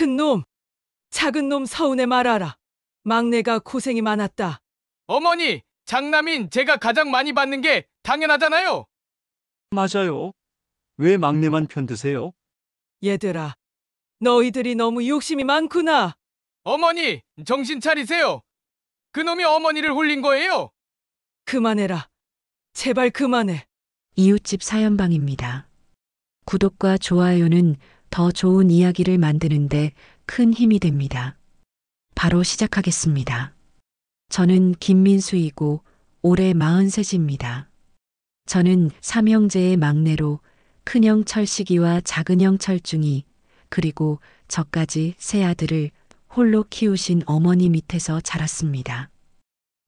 큰 놈, 작은 놈 서운해 말아라. 막내가 고생이 많았다. 어머니, 장남인 제가 가장 많이 받는 게 당연하잖아요. 맞아요. 왜 막내만 편드세요? 얘들아, 너희들이 너무 욕심이 많구나. 어머니, 정신 차리세요. 그놈이 어머니를 홀린 거예요. 그만해라. 제발 그만해. 이웃집 사연방입니다. 구독과 좋아요는 더 좋은 이야기를 만드는데 큰 힘이 됩니다. 바로 시작하겠습니다. 저는 김민수이고 올해 43입니다. 저는 삼형제의 막내로 큰형 철식이와 작은형 철중이 그리고 저까지 세 아들을 홀로 키우신 어머니 밑에서 자랐습니다.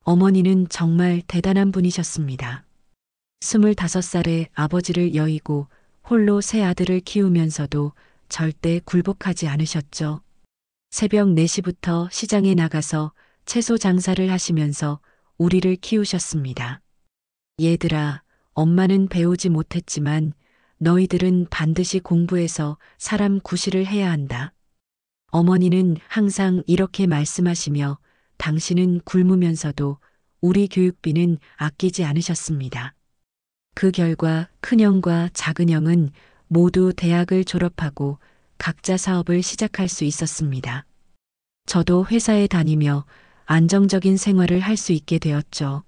어머니는 정말 대단한 분이셨습니다. 25살에 아버지를 여의고 홀로 세 아들을 키우면서도 절대 굴복하지 않으셨죠. 새벽 4시부터 시장에 나가서 채소 장사를 하시면서 우리를 키우셨습니다. 얘들아, 엄마는 배우지 못했지만 너희들은 반드시 공부해서 사람 구실을 해야 한다. 어머니는 항상 이렇게 말씀하시며 당신은 굶으면서도 우리 교육비는 아끼지 않으셨습니다. 그 결과 큰형과 작은형은 모두 대학을 졸업하고 각자 사업을 시작할 수 있었습니다. 저도 회사에 다니며 안정적인 생활을 할 수 있게 되었죠.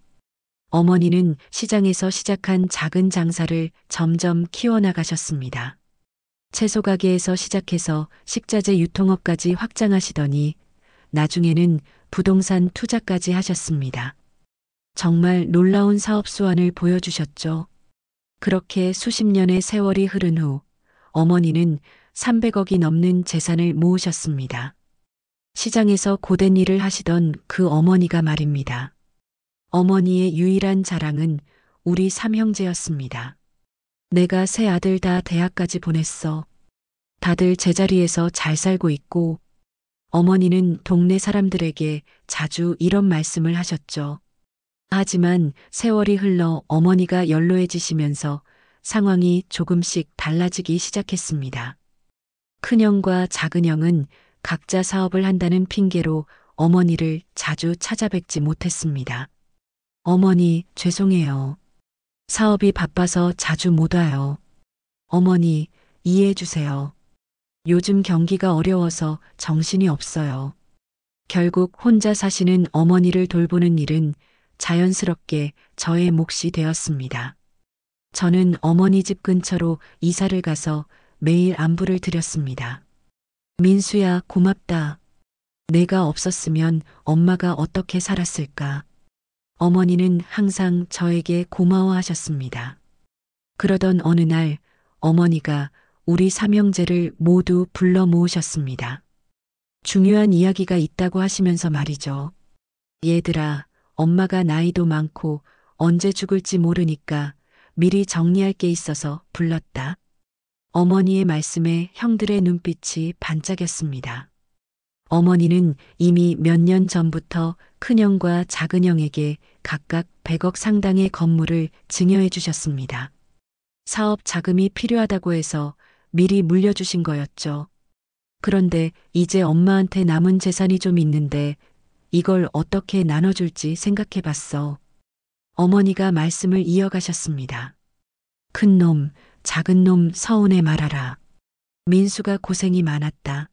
어머니는 시장에서 시작한 작은 장사를 점점 키워나가셨습니다. 채소 가게에서 시작해서 식자재 유통업까지 확장하시더니 나중에는 부동산 투자까지 하셨습니다. 정말 놀라운 사업 수완을 보여주셨죠. 그렇게 수십 년의 세월이 흐른 후 어머니는 300억이 넘는 재산을 모으셨습니다. 시장에서 고된 일을 하시던 그 어머니가 말입니다. 어머니의 유일한 자랑은 우리 삼형제였습니다. 내가 세 아들 다 대학까지 보냈어. 다들 제자리에서 잘 살고 있고 어머니는 동네 사람들에게 자주 이런 말씀을 하셨죠. 하지만 세월이 흘러 어머니가 연로해지시면서 상황이 조금씩 달라지기 시작했습니다. 큰형과 작은형은 각자 사업을 한다는 핑계로 어머니를 자주 찾아뵙지 못했습니다. 어머니, 죄송해요. 사업이 바빠서 자주 못 와요. 어머니, 이해해 주세요. 요즘 경기가 어려워서 정신이 없어요. 결국 혼자 사시는 어머니를 돌보는 일은 자연스럽게 저의 몫이 되었습니다. 저는 어머니 집 근처로 이사를 가서 매일 안부를 드렸습니다. 민수야, 고맙다. 내가 없었으면 엄마가 어떻게 살았을까? 어머니는 항상 저에게 고마워하셨습니다. 그러던 어느 날 어머니가 우리 삼형제를 모두 불러 모으셨습니다. 중요한 이야기가 있다고 하시면서 말이죠. 얘들아, 엄마가 나이도 많고 언제 죽을지 모르니까 미리 정리할 게 있어서 불렀다. 어머니의 말씀에 형들의 눈빛이 반짝였습니다. 어머니는 이미 몇 년 전부터 큰형과 작은형에게 각각 100억 상당의 건물을 증여해 주셨습니다. 사업 자금이 필요하다고 해서 미리 물려주신 거였죠. 그런데 이제 엄마한테 남은 재산이 좀 있는데 이걸 어떻게 나눠줄지 생각해 봤어. 어머니가 말씀을 이어가셨습니다. 큰 놈, 작은 놈 서운해 말아라. 민수가 고생이 많았다.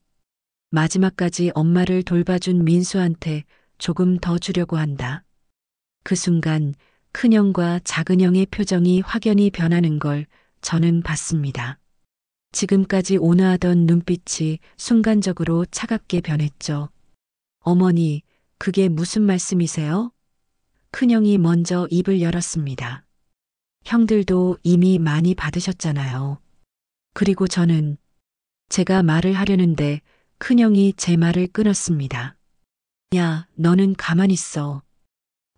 마지막까지 엄마를 돌봐준 민수한테 조금 더 주려고 한다. 그 순간 큰형과 작은형의 표정이 확연히 변하는 걸 저는 봤습니다. 지금까지 온화하던 눈빛이 순간적으로 차갑게 변했죠. 어머니, 그게 무슨 말씀이세요? 큰형이 먼저 입을 열었습니다. 형들도 이미 많이 받으셨잖아요. 그리고 저는 제가 말을 하려는데 큰형이 제 말을 끊었습니다. 야, 너는 가만히 있어.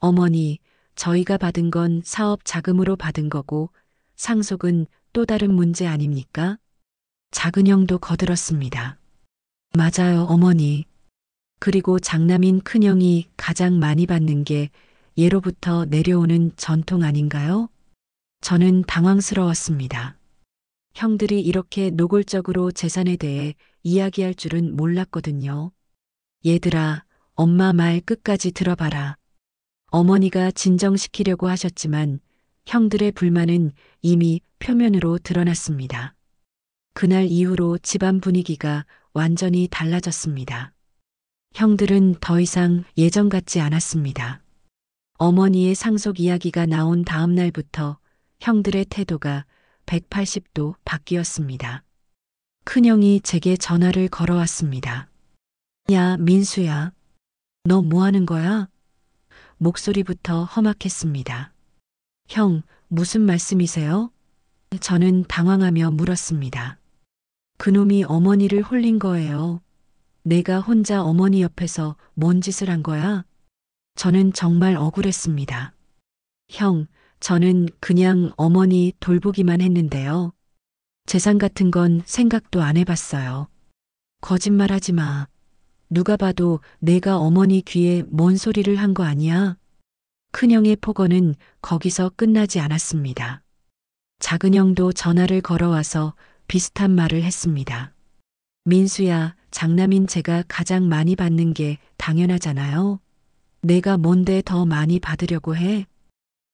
어머니, 저희가 받은 건 사업 자금으로 받은 거고 상속은 또 다른 문제 아닙니까? 작은형도 거들었습니다. 맞아요, 어머니. 그리고 장남인 큰형이 가장 많이 받는 게 예로부터 내려오는 전통 아닌가요? 저는 당황스러웠습니다. 형들이 이렇게 노골적으로 재산에 대해 이야기할 줄은 몰랐거든요. 얘들아, 엄마 말 끝까지 들어봐라. 어머니가 진정시키려고 하셨지만 형들의 불만은 이미 표면으로 드러났습니다. 그날 이후로 집안 분위기가 완전히 달라졌습니다. 형들은 더 이상 예전 같지 않았습니다. 어머니의 상속 이야기가 나온 다음 날부터 형들의 태도가 180도 바뀌었습니다. 큰형이 제게 전화를 걸어왔습니다. 야, 민수야. 너 뭐 하는 거야? 목소리부터 험악했습니다. 형, 무슨 말씀이세요? 저는 당황하며 물었습니다. 그놈이 어머니를 홀린 거예요. 내가 혼자 어머니 옆에서 뭔 짓을 한 거야? 저는 정말 억울했습니다. 형, 저는 그냥 어머니 돌보기만 했는데요. 재산 같은 건 생각도 안 해봤어요. 거짓말하지 마. 누가 봐도 내가 어머니 귀에 뭔 소리를 한 거 아니야? 큰형의 폭언은 거기서 끝나지 않았습니다. 작은형도 전화를 걸어와서 비슷한 말을 했습니다. 민수야, 장남인 제가 가장 많이 받는 게 당연하잖아요. 내가 뭔데 더 많이 받으려고 해?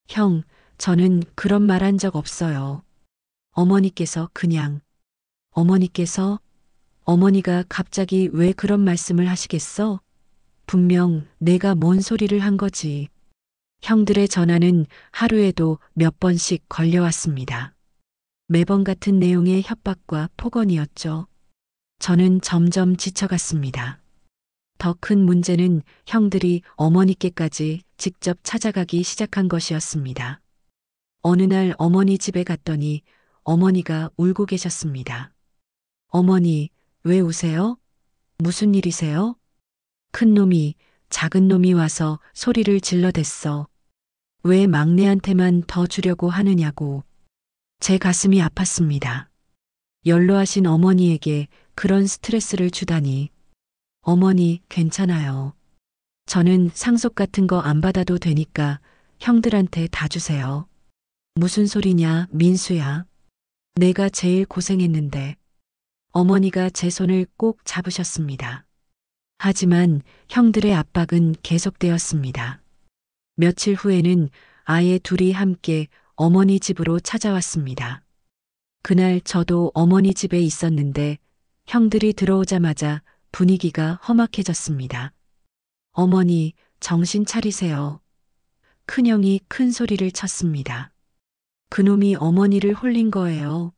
형, 저는 그런 말 한 적 없어요. 어머니께서 그냥. 어머니께서? 어머니가 갑자기 왜 그런 말씀을 하시겠어? 분명 내가 뭔 소리를 한 거지. 형들의 전화는 하루에도 몇 번씩 걸려왔습니다. 매번 같은 내용의 협박과 폭언이었죠. 저는 점점 지쳐갔습니다. 더 큰 문제는 형들이 어머니께까지 직접 찾아가기 시작한 것이었습니다. 어느 날 어머니 집에 갔더니 어머니가 울고 계셨습니다. 어머니, 왜 우세요? 무슨 일이세요? 큰 놈이, 작은 놈이 와서 소리를 질러댔어. 왜 막내한테만 더 주려고 하느냐고. 제 가슴이 아팠습니다. 연로하신 어머니에게 그런 스트레스를 주다니. 어머니, 괜찮아요. 저는 상속 같은 거 안 받아도 되니까 형들한테 다 주세요. 무슨 소리냐, 민수야. 내가 제일 고생했는데. 어머니가 제 손을 꼭 잡으셨습니다. 하지만 형들의 압박은 계속되었습니다. 며칠 후에는 아예 둘이 함께 어머니 집으로 찾아왔습니다. 그날 저도 어머니 집에 있었는데 형들이 들어오자마자 분위기가 험악해졌습니다. 어머니, 정신 차리세요. 큰형이 큰 소리를 쳤습니다. 그놈이 어머니를 홀린 거예요.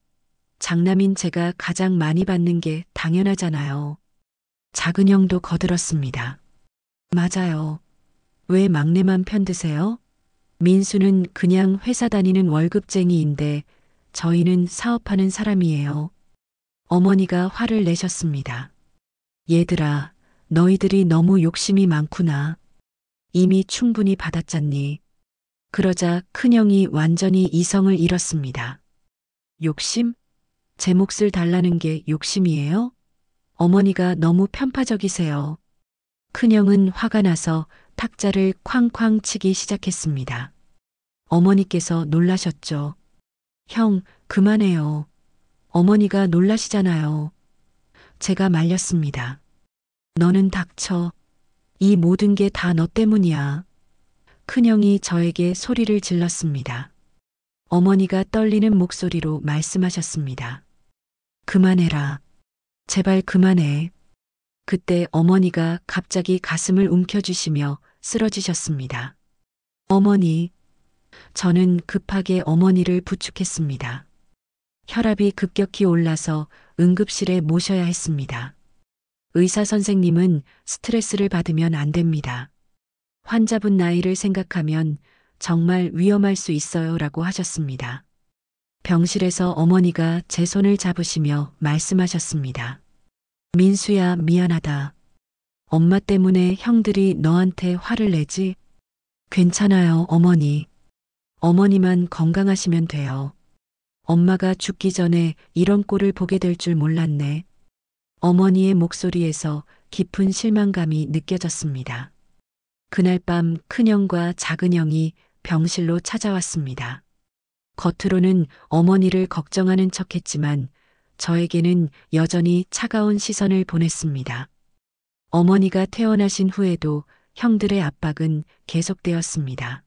장남인 제가 가장 많이 받는 게 당연하잖아요. 작은 형도 거들었습니다. 맞아요. 왜 막내만 편드세요? 민수는 그냥 회사 다니는 월급쟁이인데 저희는 사업하는 사람이에요. 어머니가 화를 내셨습니다. 얘들아, 너희들이 너무 욕심이 많구나. 이미 충분히 받았잖니. 그러자 큰형이 완전히 이성을 잃었습니다. 욕심? 제 몫을 달라는 게 욕심이에요? 어머니가 너무 편파적이세요. 큰형은 화가 나서 탁자를 쾅쾅 치기 시작했습니다. 어머니께서 놀라셨죠. 형, 그만해요. 어머니가 놀라시잖아요. 제가 말렸습니다. 너는 닥쳐. 이 모든 게 다 너 때문이야. 큰형이 저에게 소리를 질렀습니다. 어머니가 떨리는 목소리로 말씀하셨습니다. 그만해라. 제발 그만해. 그때 어머니가 갑자기 가슴을 움켜쥐시며 쓰러지셨습니다. 어머니. 저는 급하게 어머니를 부축했습니다. 혈압이 급격히 올라서 응급실에 모셔야 했습니다. 의사 선생님은 스트레스를 받으면 안 됩니다. 환자분 나이를 생각하면 정말 위험할 수 있어요 라고 하셨습니다. 병실에서 어머니가 제 손을 잡으시며 말씀하셨습니다. 민수야, 미안하다. 엄마 때문에 형들이 너한테 화를 내지? 괜찮아요, 어머니. 어머니만 건강하시면 돼요. 엄마가 죽기 전에 이런 꼴을 보게 될 줄 몰랐네. 어머니의 목소리에서 깊은 실망감이 느껴졌습니다. 그날 밤 큰형과 작은형이 병실로 찾아왔습니다. 겉으로는 어머니를 걱정하는 척했지만 저에게는 여전히 차가운 시선을 보냈습니다. 어머니가 퇴원하신 후에도 형들의 압박은 계속되었습니다.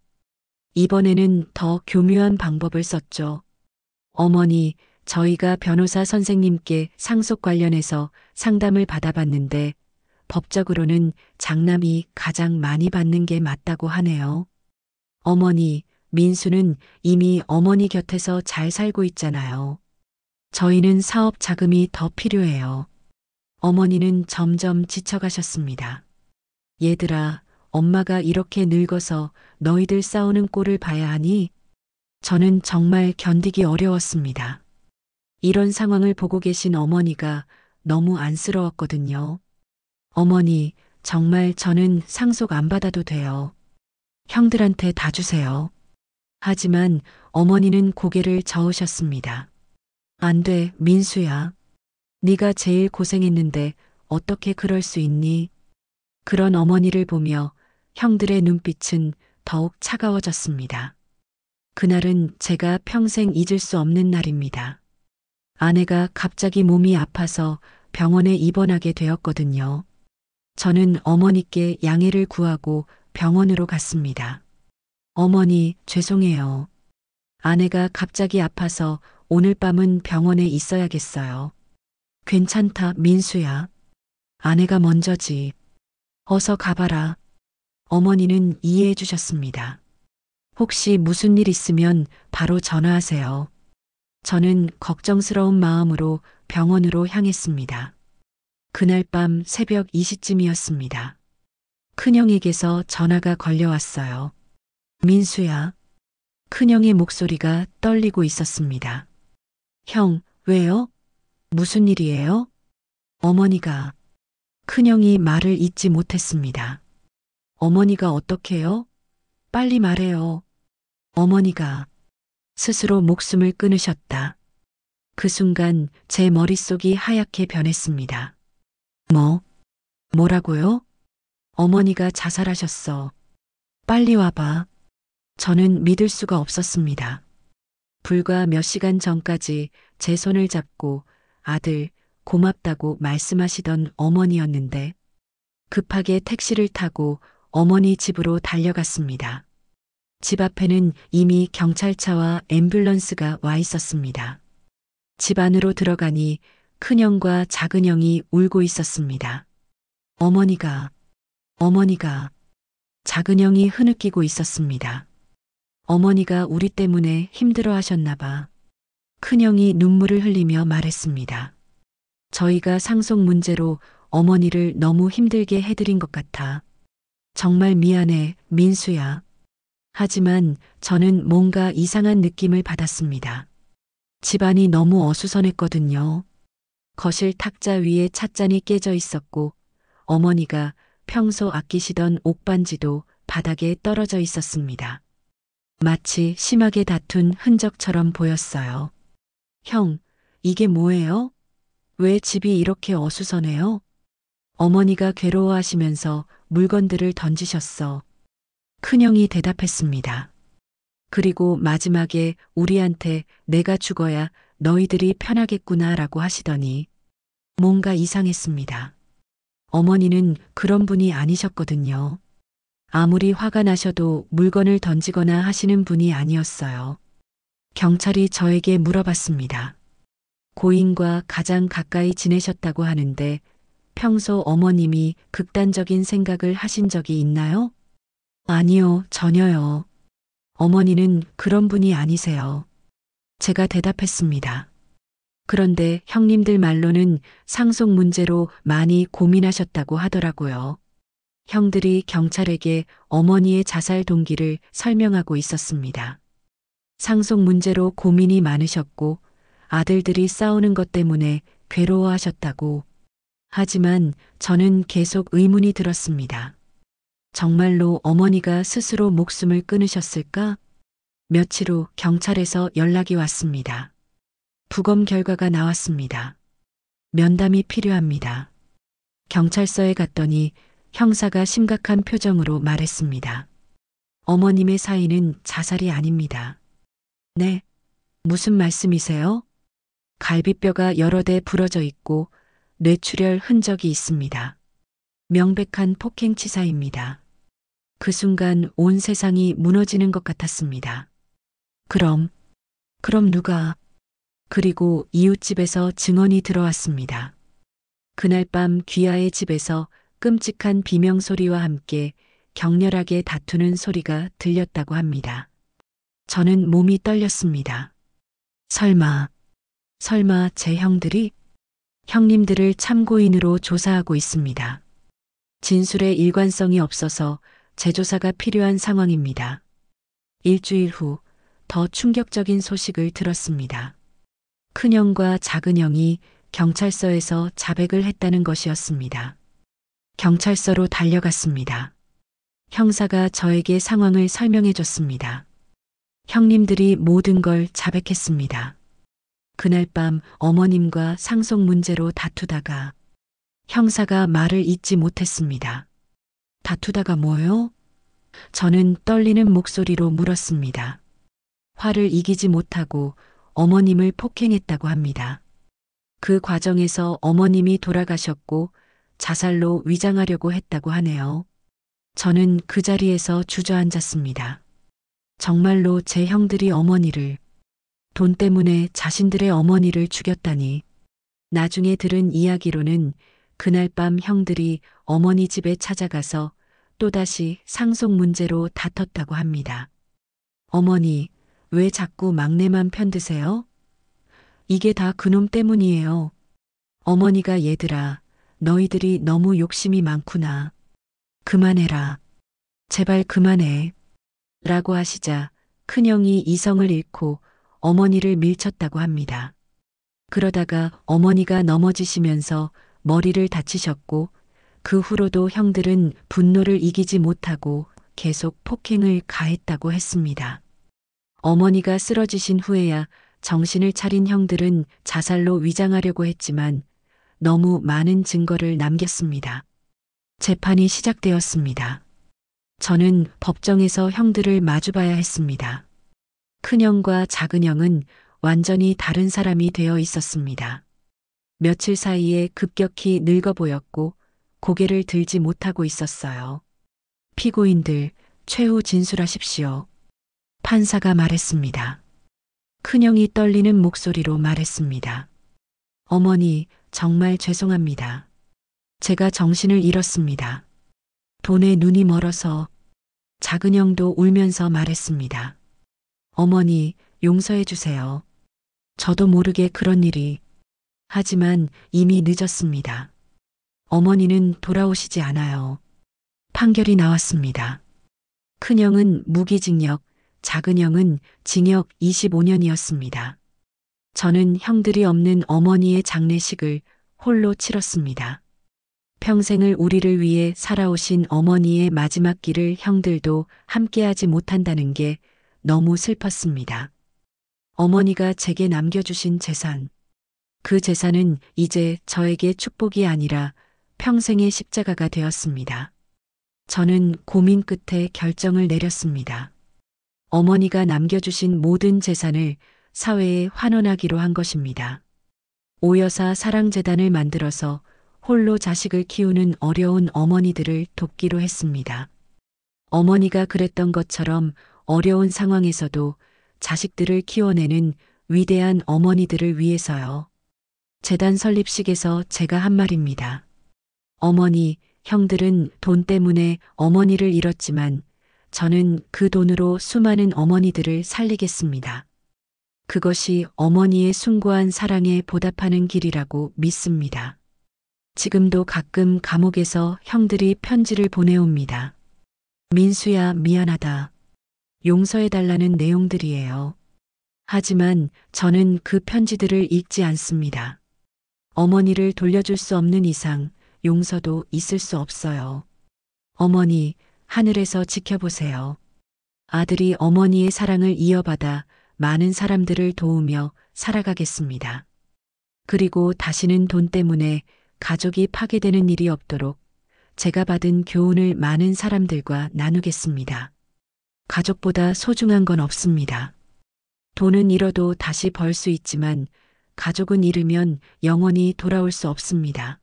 이번에는 더 교묘한 방법을 썼죠. 어머니, 저희가 변호사 선생님께 상속 관련해서 상담을 받아봤는데 법적으로는 장남이 가장 많이 받는 게 맞다고 하네요. 어머니, 민수는 이미 어머니 곁에서 잘 살고 있잖아요. 저희는 사업 자금이 더 필요해요. 어머니는 점점 지쳐가셨습니다. 얘들아, 엄마가 이렇게 늙어서 너희들 싸우는 꼴을 봐야 하니? 저는 정말 견디기 어려웠습니다. 이런 상황을 보고 계신 어머니가 너무 안쓰러웠거든요. 어머니, 정말 저는 상속 안 받아도 돼요. 형들한테 다 주세요. 하지만 어머니는 고개를 저으셨습니다. 안 돼, 민수야. 네가 제일 고생했는데 어떻게 그럴 수 있니? 그런 어머니를 보며 형들의 눈빛은 더욱 차가워졌습니다. 그날은 제가 평생 잊을 수 없는 날입니다. 아내가 갑자기 몸이 아파서 병원에 입원하게 되었거든요. 저는 어머니께 양해를 구하고 병원으로 갔습니다. 어머니, 죄송해요. 아내가 갑자기 아파서 오늘 밤은 병원에 있어야겠어요. 괜찮다, 민수야. 아내가 먼저지. 어서 가봐라. 어머니는 이해해 주셨습니다. 혹시 무슨 일 있으면 바로 전화하세요. 저는 걱정스러운 마음으로 병원으로 향했습니다. 그날 밤 새벽 2시쯤이었습니다. 큰형에게서 전화가 걸려왔어요. 민수야. 큰형의 목소리가 떨리고 있었습니다. 형, 왜요? 무슨 일이에요? 어머니가. 큰형이 말을 잇지 못했습니다. 어머니가 어떡해요? 빨리 말해요. 어머니가 스스로 목숨을 끊으셨다. 그 순간 제 머릿속이 하얗게 변했습니다. 뭐라고요? 어머니가 자살하셨어. 빨리 와봐. 저는 믿을 수가 없었습니다. 불과 몇 시간 전까지 제 손을 잡고 아들, 고맙다고 말씀하시던 어머니였는데 급하게 택시를 타고 어머니 집으로 달려갔습니다. 집 앞에는 이미 경찰차와 앰뷸런스가 와 있었습니다. 집 안으로 들어가니 큰형과 작은형이 울고 있었습니다. 어머니가, 작은형이 흐느끼고 있었습니다. 어머니가 우리 때문에 힘들어 하셨나 봐. 큰형이 눈물을 흘리며 말했습니다. 저희가 상속 문제로 어머니를 너무 힘들게 해드린 것 같아. 정말 미안해, 민수야. 하지만 저는 뭔가 이상한 느낌을 받았습니다. 집안이 너무 어수선했거든요. 거실 탁자 위에 찻잔이 깨져 있었고 어머니가 평소 아끼시던 옷반지도 바닥에 떨어져 있었습니다. 마치 심하게 다툰 흔적처럼 보였어요. 형, 이게 뭐예요? 왜 집이 이렇게 어수선해요? 어머니가 괴로워하시면서 물건들을 던지셨어. 큰형이 대답했습니다. 그리고 마지막에 우리한테 내가 죽어야 너희들이 편하겠구나 라고 하시더니 뭔가 이상했습니다. 어머니는 그런 분이 아니셨거든요. 아무리 화가 나셔도 물건을 던지거나 하시는 분이 아니었어요. 경찰이 저에게 물어봤습니다. 고인과 가장 가까이 지내셨다고 하는데 평소 어머님이 극단적인 생각을 하신 적이 있나요? 아니요, 전혀요. 어머니는 그런 분이 아니세요. 제가 대답했습니다. 그런데 형님들 말로는 상속 문제로 많이 고민하셨다고 하더라고요. 형들이 경찰에게 어머니의 자살 동기를 설명하고 있었습니다. 상속 문제로 고민이 많으셨고 아들들이 싸우는 것 때문에 괴로워하셨다고. 하지만 저는 계속 의문이 들었습니다. 정말로 어머니가 스스로 목숨을 끊으셨을까? 며칠 후 경찰에서 연락이 왔습니다. 부검 결과가 나왔습니다. 면담이 필요합니다. 경찰서에 갔더니 형사가 심각한 표정으로 말했습니다. 어머님의 사인은 자살이 아닙니다. 네, 무슨 말씀이세요? 갈비뼈가 여러 대 부러져 있고 뇌출혈 흔적이 있습니다. 명백한 폭행치사입니다. 그 순간 온 세상이 무너지는 것 같았습니다. 그럼 누가? 그리고 이웃집에서 증언이 들어왔습니다. 그날 밤 귀하의 집에서 끔찍한 비명소리와 함께 격렬하게 다투는 소리가 들렸다고 합니다. 저는 몸이 떨렸습니다. 설마 제 형들이? 형님들을 참고인으로 조사하고 있습니다. 진술에 일관성이 없어서 재조사가 필요한 상황입니다. 일주일 후 더 충격적인 소식을 들었습니다. 큰형과 작은형이 경찰서에서 자백을 했다는 것이었습니다. 경찰서로 달려갔습니다. 형사가 저에게 상황을 설명해 줬습니다. 형님들이 모든 걸 자백했습니다. 그날 밤 어머님과 상속 문제로 다투다가 형사가 말을 잇지 못했습니다. 다투다가 뭐요? 저는 떨리는 목소리로 물었습니다. 화를 이기지 못하고 어머님을 폭행했다고 합니다. 그 과정에서 어머님이 돌아가셨고 자살로 위장하려고 했다고 하네요. 저는 그 자리에서 주저앉았습니다. 정말로 제 형들이 어머니를, 돈 때문에 자신들의 어머니를 죽였다니. 나중에 들은 이야기로는 그날 밤 형들이 어머니 집에 찾아가서 또다시 상속 문제로 다퉜다고 합니다. 어머니, 왜 자꾸 막내만 편드세요? 이게 다 그놈 때문이에요. 어머니가 얘들아, 너희들이 너무 욕심이 많구나. 그만해라. 제발 그만해. 라고 하시자 큰형이 이성을 잃고 어머니를 밀쳤다고 합니다. 그러다가 어머니가 넘어지시면서 머리를 다치셨고 그 후로도 형들은 분노를 이기지 못하고 계속 폭행을 가했다고 했습니다. 어머니가 쓰러지신 후에야 정신을 차린 형들은 자살로 위장하려고 했지만 너무 많은 증거를 남겼습니다. 재판이 시작되었습니다. 저는 법정에서 형들을 마주봐야 했습니다. 큰형과 작은형은 완전히 다른 사람이 되어 있었습니다. 며칠 사이에 급격히 늙어 보였고 고개를 들지 못하고 있었어요. 피고인들, 최후 진술하십시오. 판사가 말했습니다. 큰형이 떨리는 목소리로 말했습니다. 어머니, 정말 죄송합니다. 제가 정신을 잃었습니다. 돈에 눈이 멀어서. 작은형도 울면서 말했습니다. 어머니, 용서해 주세요. 저도 모르게 그런 일이. 하지만 이미 늦었습니다. 어머니는 돌아오시지 않아요. 판결이 나왔습니다. 큰형은 무기징역, 작은형은 징역 25년이었습니다. 저는 형들이 없는 어머니의 장례식을 홀로 치렀습니다. 평생을 우리를 위해 살아오신 어머니의 마지막 길을 형들도 함께하지 못한다는 게 너무 슬펐습니다. 어머니가 제게 남겨주신 재산. 그 재산은 이제 저에게 축복이 아니라 평생의 십자가가 되었습니다. 저는 고민 끝에 결정을 내렸습니다. 어머니가 남겨주신 모든 재산을 사회에 환원하기로 한 것입니다. 오여사 사랑재단을 만들어서 홀로 자식을 키우는 어려운 어머니들을 돕기로 했습니다. 어머니가 그랬던 것처럼 어려운 상황에서도 자식들을 키워내는 위대한 어머니들을 위해서요. 재단 설립식에서 제가 한 말입니다. 어머니, 형들은 돈 때문에 어머니를 잃었지만 저는 그 돈으로 수많은 어머니들을 살리겠습니다. 그것이 어머니의 숭고한 사랑에 보답하는 길이라고 믿습니다. 지금도 가끔 감옥에서 형들이 편지를 보내옵니다. 민수야, 미안하다. 용서해달라는 내용들이에요. 하지만 저는 그 편지들을 읽지 않습니다. 어머니를 돌려줄 수 없는 이상 용서도 있을 수 없어요. 어머니, 하늘에서 지켜보세요. 아들이 어머니의 사랑을 이어받아 많은 사람들을 도우며 살아가겠습니다. 그리고 다시는 돈 때문에 가족이 파괴되는 일이 없도록 제가 받은 교훈을 많은 사람들과 나누겠습니다. 가족보다 소중한 건 없습니다. 돈은 잃어도 다시 벌 수 있지만 가족은 잃으면 영원히 돌아올 수 없습니다.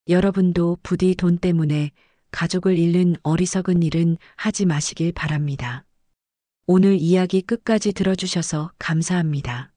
여러분도 부디 돈 때문에 가족을 잃는 어리석은 일은 하지 마시길 바랍니다. 오늘 이야기 끝까지 들어주셔서 감사합니다.